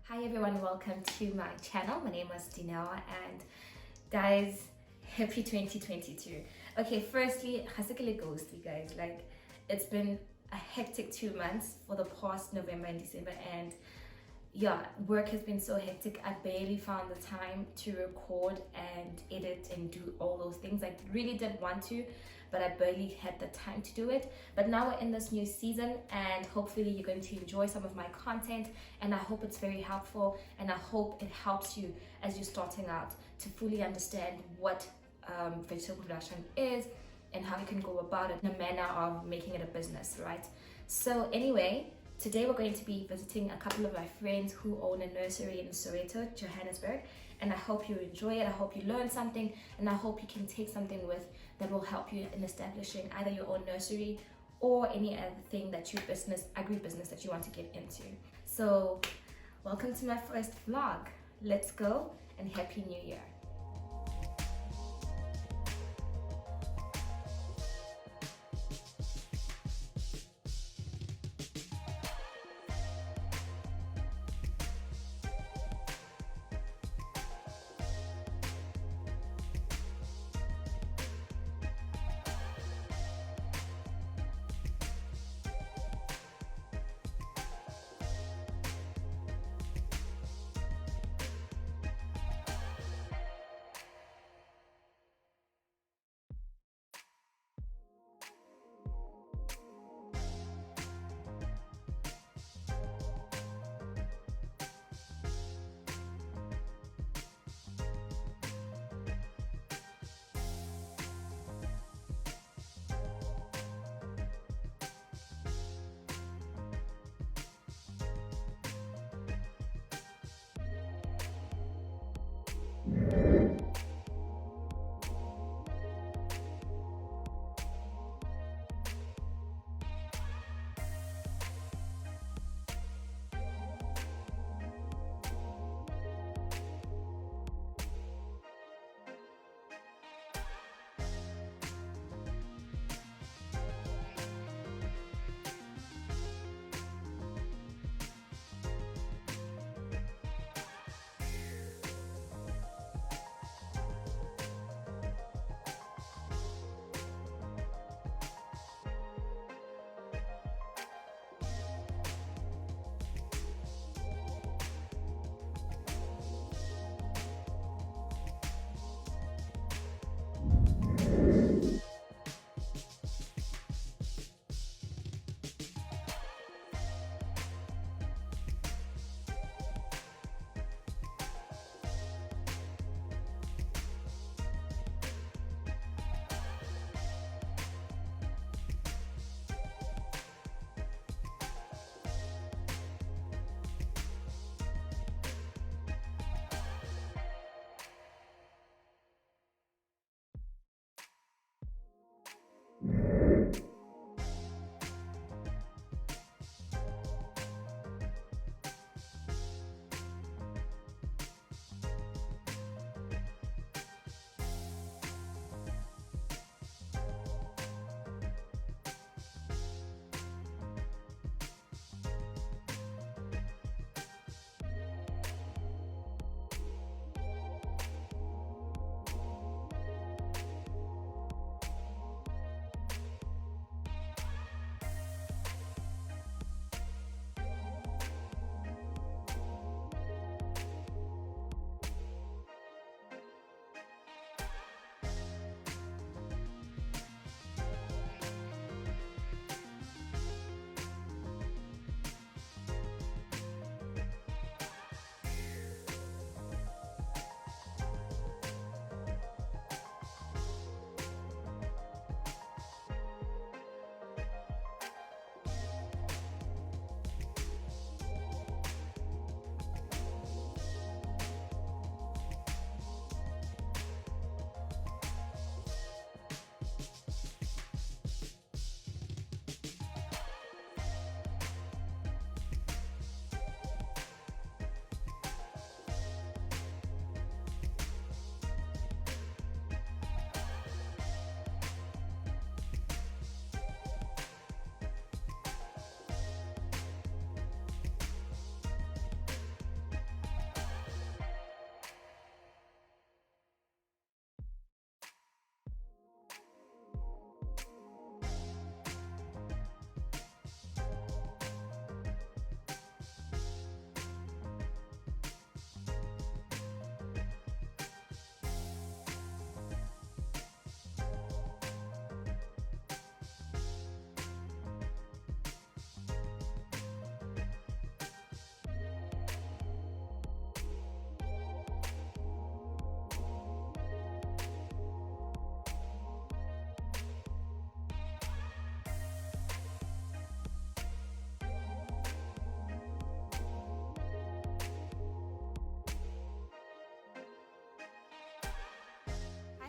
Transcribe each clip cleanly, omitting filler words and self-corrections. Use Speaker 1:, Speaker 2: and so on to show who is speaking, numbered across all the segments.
Speaker 1: Hi everyone, welcome to my channel. My name is Dinelle and guys, happy 2022. Okay, firstly, hasikele ghost you guys. Like, it's been a hectic 2 months for the past November and December, and yeah, work has been so hectic. I barely found the time to record and edit and do all those things. I really did want to, but I barely had the time to do it. But now we're in this new season, and hopefully you're going to enjoy some of my content, and I hope it's very helpful, and I hope it helps you as you're starting out to fully understand what vegetable production is and how you can go about it in a manner of making it a business, right? So anyway, today we're going to be visiting a couple of my friends who own a nursery in Soweto, Johannesburg, and I hope you enjoy it. I hope you learn something, and I hope you can take something with that will help you in establishing either your own nursery or any other thing that you agribusiness that you want to get into. So welcome to my first vlog. Let's go, and Happy New Year.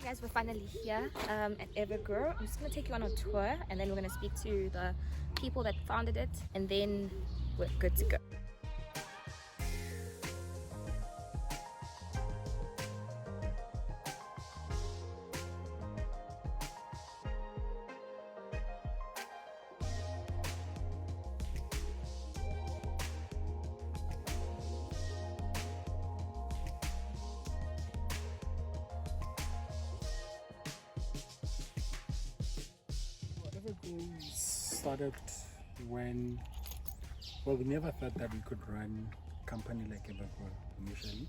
Speaker 1: guys, we're finally here at Evergrow. I'm just going to take you on a tour, and then we're going to speak to the people that founded it, and then we're good to go.
Speaker 2: Evergrow started when, well, we never thought that we could run a company like Evergrow initially.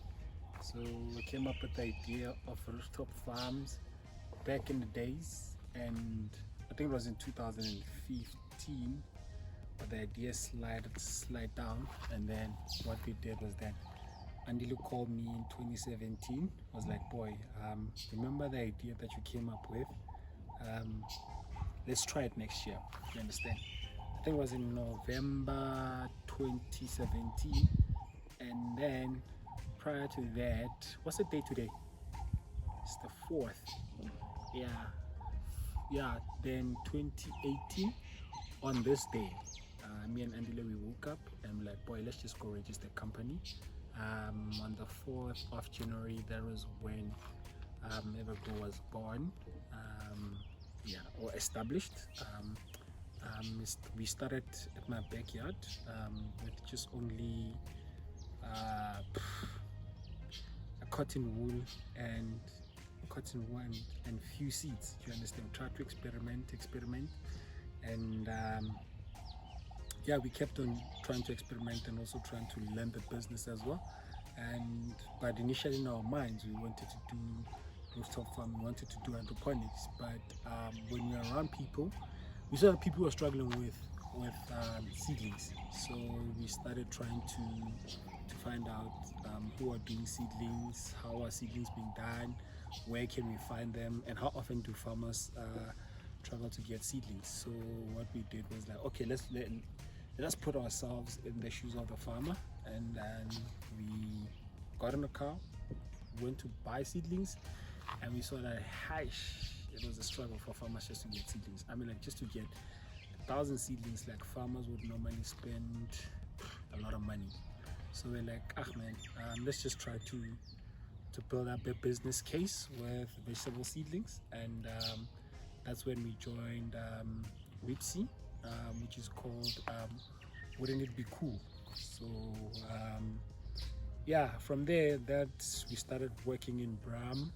Speaker 2: So we came up with the idea of rooftop farms back in the days, and I think it was in 2015, but the idea slid down, and then what we did was that Andile called me in 2017, was like, boy, remember the idea that you came up with? Let's try it next year. You understand? I think it was in November 2017, and then prior to that, what's the date today? It's the 4th. Yeah. Then 2018, on this day, me and Andile, we woke up and we're like, boy, let's just go register the company. On the 4th of January, that was when Evergrow was born. Or established. We started at my backyard with just only a cotton wool and few seeds. You understand? Try to experiment, and we kept on trying to experiment and also trying to learn the business as well. But initially in our minds, we wanted to do rooftop farm, we wanted to do hydroponics, but when we were around people, we saw that people were struggling with seedlings. So we started trying to find out who are doing seedlings, how are seedlings being done, where can we find them, and how often do farmers travel to get seedlings. So what we did was like, okay, let's put ourselves in the shoes of the farmer, and then we got in a car, went to buy seedlings, and we saw that it was a struggle for farmers just to get seedlings. I mean, like, just to get 1,000 seedlings, like, farmers would normally spend a lot of money. So we're like, man, let's just try to build up a business case with vegetable seedlings, and that's when we joined Whipsy, which is called Wouldn't It Be Cool? So from there, we started working in Bram.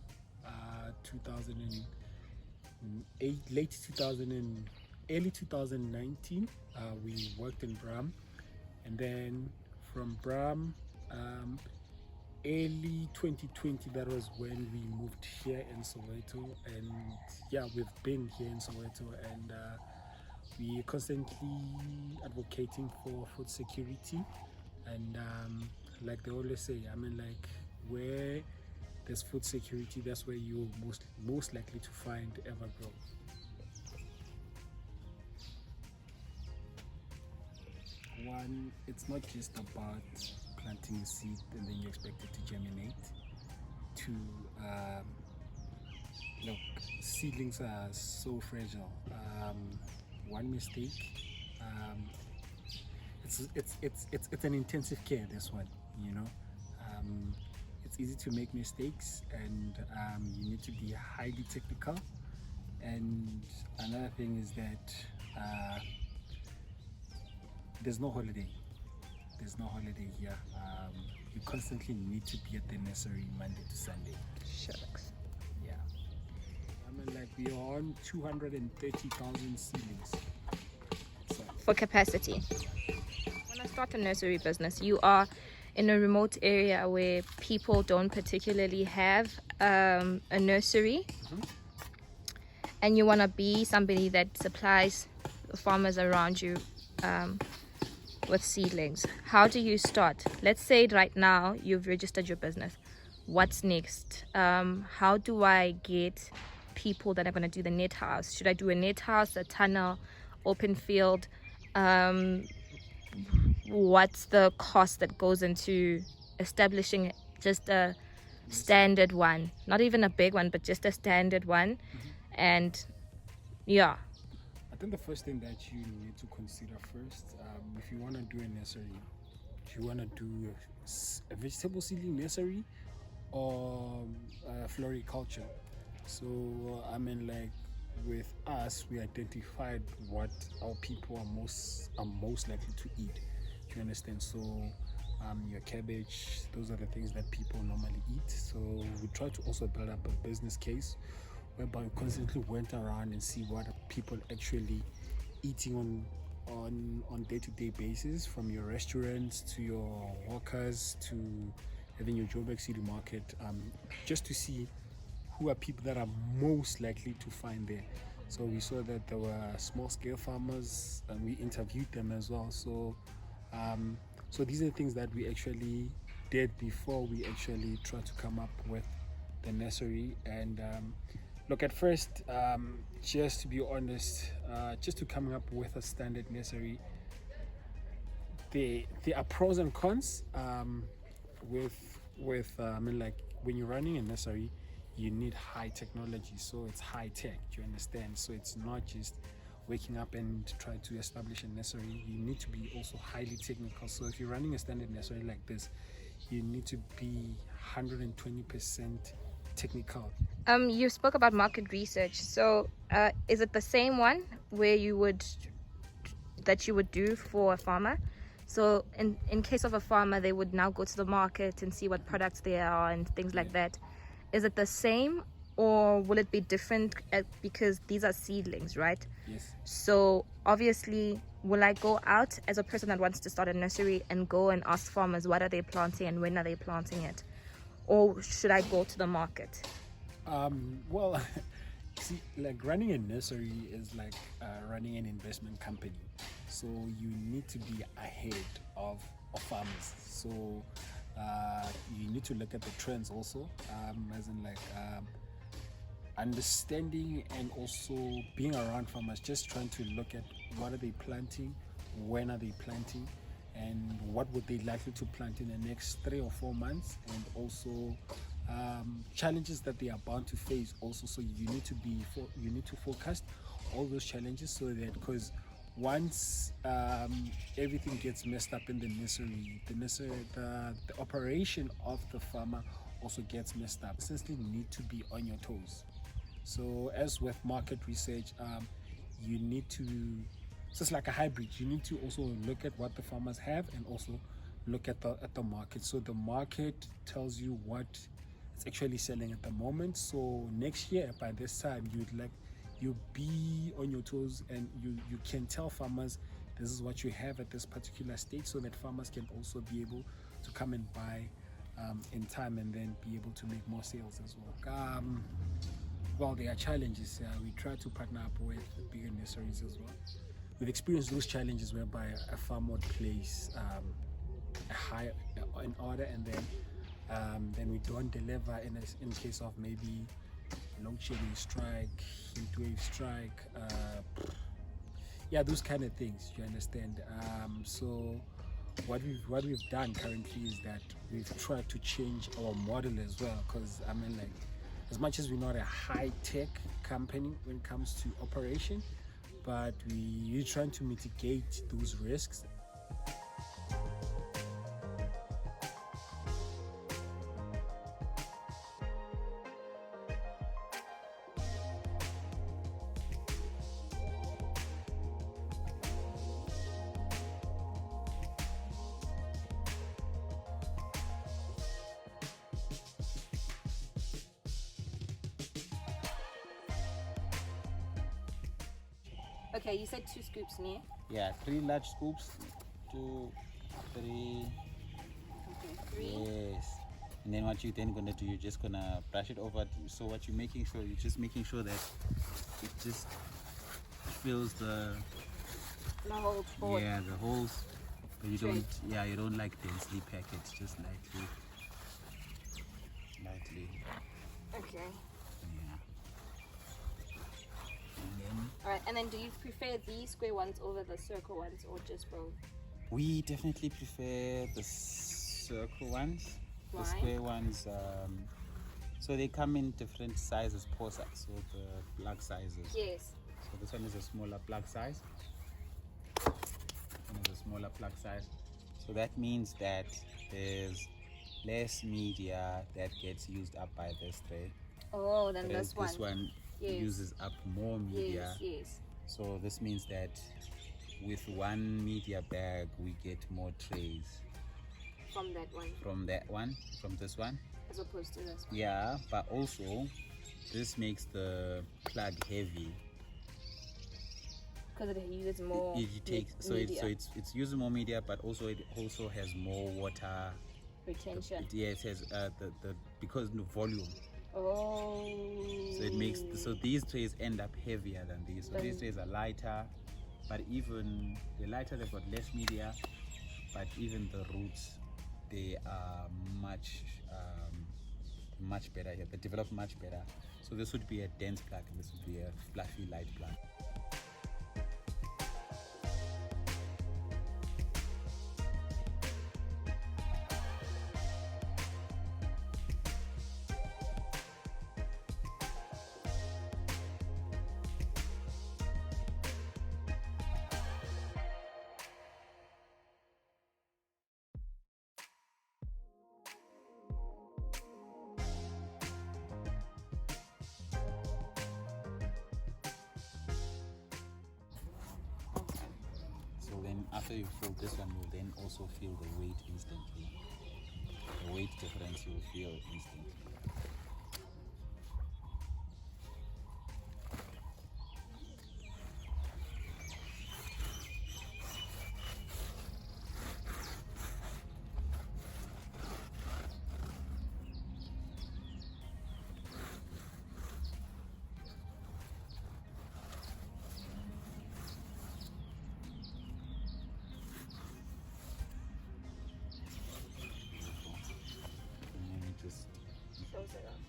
Speaker 2: 2008, late 2000 and early 2019, we worked in Bram, and then from Bram, early 2020, that was when we moved here in Soweto, and we've been here in Soweto, and we're constantly advocating for food security, and like they always say, I mean, like, where there's food security, that's where you're most likely to find Evergrow. One, it's not just about planting a seed and then you expect it to germinate. Two, look, seedlings are so fragile. One mistake, it's an intensive care, this one, you know. It's easy to make mistakes, and you need to be highly technical. And another thing is that there's no holiday here. You constantly need to be at the nursery Monday to Sunday.
Speaker 1: Shucks.
Speaker 2: Yeah, I mean, like, we are on 230,000 seedlings. So,
Speaker 1: for capacity, when I start a nursery business, you are in a remote area where people don't particularly have a nursery, and you want to be somebody that supplies the farmers around you with seedlings. How do you start? Let's say right now you've registered your business. What's next? How do I get people that are going to do the net house? Should I do a net house, a tunnel, open field? What's the cost that goes into establishing just a standard one, not even a big one, but just a standard one. And yeah.
Speaker 2: I think the first thing that you need to consider first, if you want to do a nursery, if you want to do a vegetable seedling nursery or floriculture. So I mean, like with us, we identified what our people are most likely to eat. Do you understand? So your cabbage, those are the things that people normally eat. So we try to also build up a business case whereby we constantly went around and see what are people actually eating on day-to-day basis, from your restaurants to your workers to having your Joburg City Market, just to see who are people that are most likely to find there. So we saw that there were small-scale farmers, and we interviewed them as well. So these are the things that we actually did before we actually tried to come up with the nursery. And look, at first, just to be honest, just to coming up with a standard nursery, there are pros and cons. With I mean, like when you're running a nursery, you need high technology, so it's high tech. Do you understand? So it's not just waking up and trying to establish a nursery. You need to be also highly technical. So if you're running a standard nursery like this, you need to be 120% technical.
Speaker 1: You spoke about market research. So is it the same one where you would do for a farmer? So in case of a farmer, they would now go to the market and see what products there are and things like that. Is it the same, or will it be different because these are seedlings, right?
Speaker 2: Yes.
Speaker 1: So obviously, will I go out as a person that wants to start a nursery and go and ask farmers what are they planting and when are they planting it? Or should I go to the market?
Speaker 2: Well, see, like running a nursery is like running an investment company. So you need to be ahead of farmers. So you need to look at the trends also, as in like understanding and also being around farmers, just trying to look at what are they planting, when are they planting, and what would they likely to plant in the next 3 or 4 months, and also challenges that they are bound to face also. So you need to forecast all those challenges, so that, because once everything gets messed up in the nursery, the operation of the farmer also gets messed up. Essentially, need to be on your toes. So as with market research, you need to, so it's like a hybrid. You need to also look at what the farmers have and also look at the market. So the market tells you what it's actually selling at the moment. So next year by this time, you'll be on your toes, and you can tell farmers this is what you have at this particular stage, so that farmers can also be able to come and buy in time, and then be able to make more sales as well. Well, there are challenges. We try to partner up with bigger nurseries as well. We've experienced those challenges whereby a farmer would place an order, and then we don't deliver in case of maybe load shedding strike, heat wave strike, those kind of things. You understand? So what we've done currently is that we've tried to change our model as well, because I mean, like, as much as we're not a high-tech company when it comes to operation, but we're trying to mitigate those risks.
Speaker 1: Okay, you said 2 scoops, ne?
Speaker 3: Yeah, 3 large scoops, 2, 3.
Speaker 1: Okay, 3.
Speaker 3: Yes. And then what you're then gonna do, you're just gonna brush it over. So what you're just making sure that it just fills the
Speaker 1: holes forward.
Speaker 3: Yeah, the holes. But you
Speaker 1: Straight.
Speaker 3: you don't like densely pack it, just lightly.
Speaker 1: Okay.
Speaker 3: Yeah. And then
Speaker 1: Alright, and then do you prefer these square ones over the circle ones, or just both?
Speaker 3: we definitely prefer the circle ones. The
Speaker 1: Why?
Speaker 3: square ones, so they come in different sizes, pore size, so the plug sizes.
Speaker 1: Yes.
Speaker 3: So this one is a smaller plug size. One is a smaller plug size. So that means that there's less media that gets used up by this tray.
Speaker 1: Oh, then
Speaker 3: Whereas
Speaker 1: this one. Yes.
Speaker 3: uses up more media.
Speaker 1: Yes, yes.
Speaker 3: So this means that with one media bag we get more trays
Speaker 1: From that one.
Speaker 3: From this one.
Speaker 1: As opposed to this one.
Speaker 3: Yeah, but also this makes the plug heavy.
Speaker 1: Because it uses more
Speaker 3: It takes
Speaker 1: media.
Speaker 3: it's using more media, but also it also has more water
Speaker 1: Retention.
Speaker 3: it has the because the volume.
Speaker 1: Oh.
Speaker 3: So it makes these trays end up heavier than these. So these trays are lighter, but even the lighter they've got less media, but even the roots they are much better here. They develop much better. So this would be a dense plug and this would be a fluffy light plug. So then after you fill this one, you'll then also feel the weight instantly. The weight difference you'll feel instantly. And then you just
Speaker 1: Close it up.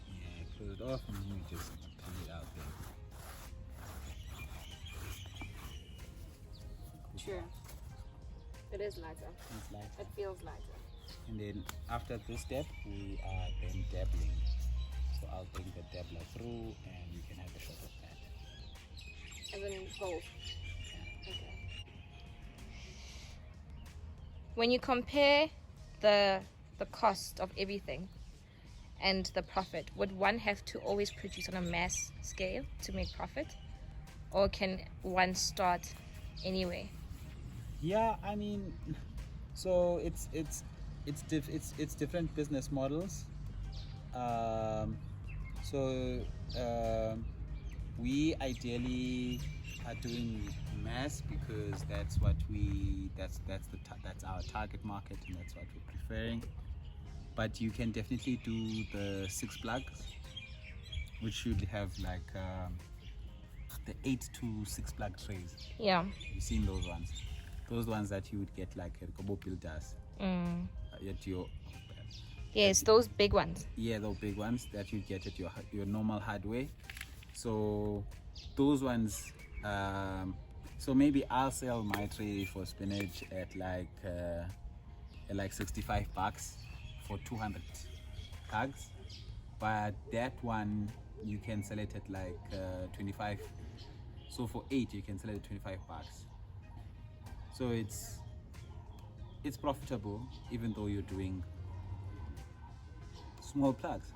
Speaker 3: close it off and then you just pull it out there.
Speaker 1: True. It is lighter.
Speaker 3: It's lighter.
Speaker 1: It feels lighter.
Speaker 3: And then after this step, we are then dabbling. So I'll bring the dabbler through and you can have a shot of that.
Speaker 1: As in both. Okay. When you compare the cost of everything and the profit, would one have to always produce on a mass scale to make profit, or can one start anyway?
Speaker 3: Yeah, I mean, so it's different business models. We ideally are doing mass because that's what that's our target market and that's what we're preferring. But you can definitely do the 6 plugs, which should have like the 8 to 6 plug trays.
Speaker 1: Yeah.
Speaker 3: You've seen those ones. Those ones that you would get like a Kobo builders at your
Speaker 1: Yes, those big ones.
Speaker 3: yeah, those big ones that you get at your normal hardware. So those ones so maybe I'll sell my tray for spinach at like 65 bucks for 200 tags, but that one you can sell it at like 25. So for 8 you can sell it at 25 bucks. So it's profitable even though you're doing small plugs.